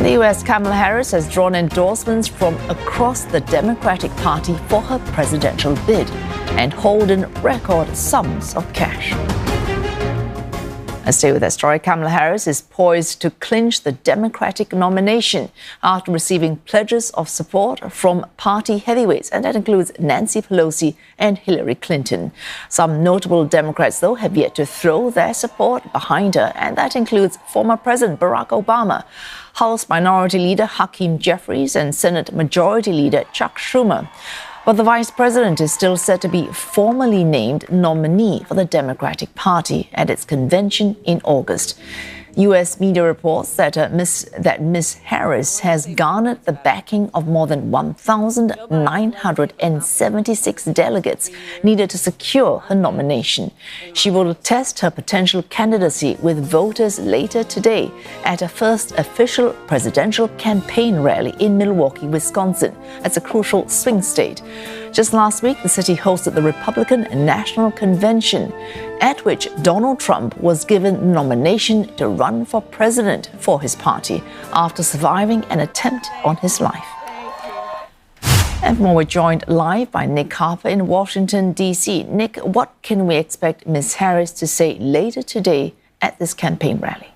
the US, Kamala Harris has drawn endorsements from across the Democratic Party for her presidential bid and holding record sums of cash. Let's stay with that story. Kamala Harris is poised to clinch the Democratic nomination after receiving pledges of support from party heavyweights, and that includes Nancy Pelosi and Hillary Clinton. Some notable Democrats, though, have yet to throw their support behind her, and that includes former President Barack Obama, House Minority Leader Hakeem Jeffries, and Senate Majority Leader Chuck Schumer. But the vice president is still set to be formally named nominee for the Democratic Party at its convention in August. U.S. media reports that Ms. Harris has garnered the backing of more than 1,976 delegates needed to secure her nomination. She will test her potential candidacy with voters later today at her first official presidential campaign rally in Milwaukee, Wisconsin. That's a crucial swing state. Just last week, the city hosted the Republican National Convention, at which Donald Trump was given the nomination to run for president for his party after surviving an attempt on his life. And more, we're joined live by Nick Harper in Washington, D.C. Nick, what can we expect Ms. Harris to say later today at this campaign rally?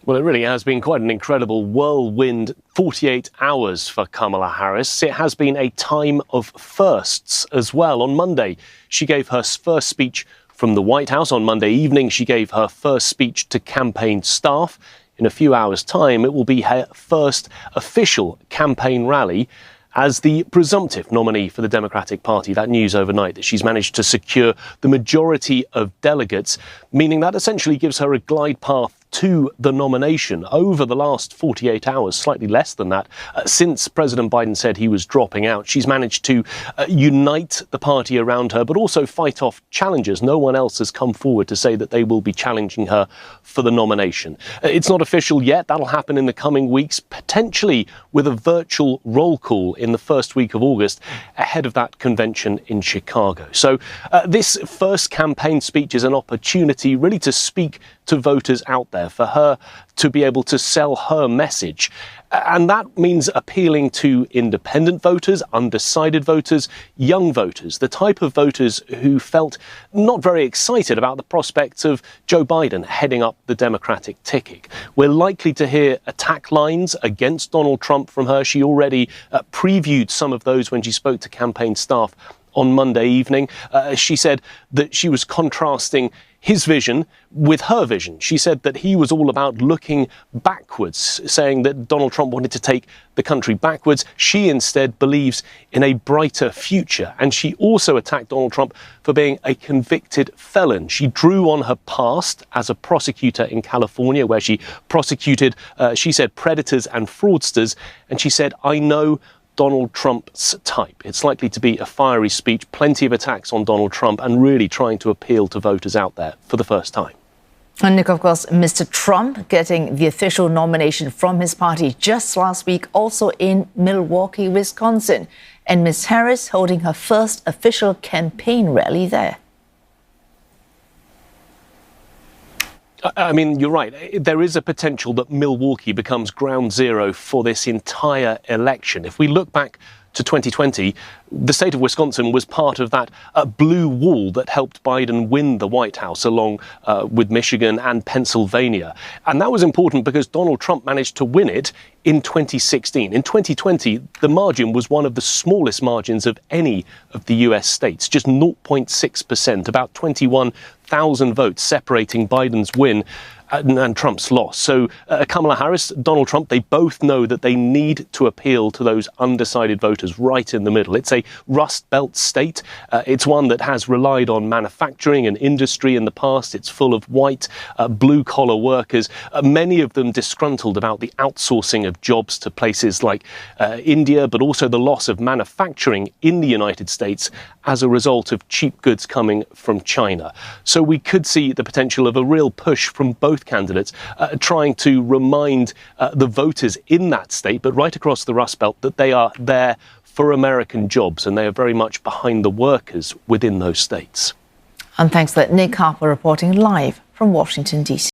Well, it really has been quite an incredible whirlwind 48 hours for Kamala Harris. It has been a time of firsts as well. On Monday, she gave her first speech from the White House. On Monday evening, she gave her first speech to campaign staff. In a few hours' time, it will be her first official campaign rally as the presumptive nominee for the Democratic Party. That news overnight that she's managed to secure the majority of delegates, meaning that essentially gives her a glide path to the nomination over the last 48 hours, slightly less than that. Since President Biden said he was dropping out, she's managed to unite the party around her, but also fight off challengers. No one else has come forward to say that they will be challenging her for the nomination. It's not official yet. That'll happen in the coming weeks, potentially with a virtual roll call in the first week of August ahead of that convention in Chicago. So this first campaign speech is an opportunity really to speak to voters out there, for her to be able to sell her message. And that means appealing to independent voters, undecided voters, young voters, the type of voters who felt not very excited about the prospects of Joe Biden heading up the Democratic ticket. We're likely to hear attack lines against Donald Trump from her. She already previewed some of those when she spoke to campaign staff on Monday evening. She said that she was contrasting his vision with her vision. She said that he was all about looking backwards, saying that Donald Trump wanted to take the country backwards. She instead believes in a brighter future. And she also attacked Donald Trump for being a convicted felon. She drew on her past as a prosecutor in California, where she prosecuted, she said, predators and fraudsters. And she said, I know Donald Trump's type. It's likely to be a fiery speech, plenty of attacks on Donald Trump, and really trying to appeal to voters out there for the first time. And Nick, of course, Mr. Trump getting the official nomination from his party just last week, also in Milwaukee, Wisconsin, and Ms. Harris holding her first official campaign rally there. I mean, you're right. There is a potential that Milwaukee becomes ground zero for this entire election. If we look back to 2020, the state of Wisconsin was part of that blue wall that helped Biden win the White House, along with Michigan and Pennsylvania. And that was important because Donald Trump managed to win it in 2016. In 2020, the margin was one of the smallest margins of any of the US states, just 0.6%, about 21,000 votes separating Biden's win and Trump's loss. So Kamala Harris, Donald Trump, they both know that they need to appeal to those undecided voters right in the middle. It's a Rust Belt state. It's one that has relied on manufacturing and industry in the past. It's full of white, blue-collar workers, many of them disgruntled about the outsourcing of jobs to places like India, but also the loss of manufacturing in the United States as a result of cheap goods coming from China. So we could see the potential of a real push from both candidates trying to remind the voters in that state, but right across the Rust Belt, that they are there for American jobs and they are very much behind the workers within those states. And thanks for that. Nick Harper reporting live from Washington, D.C.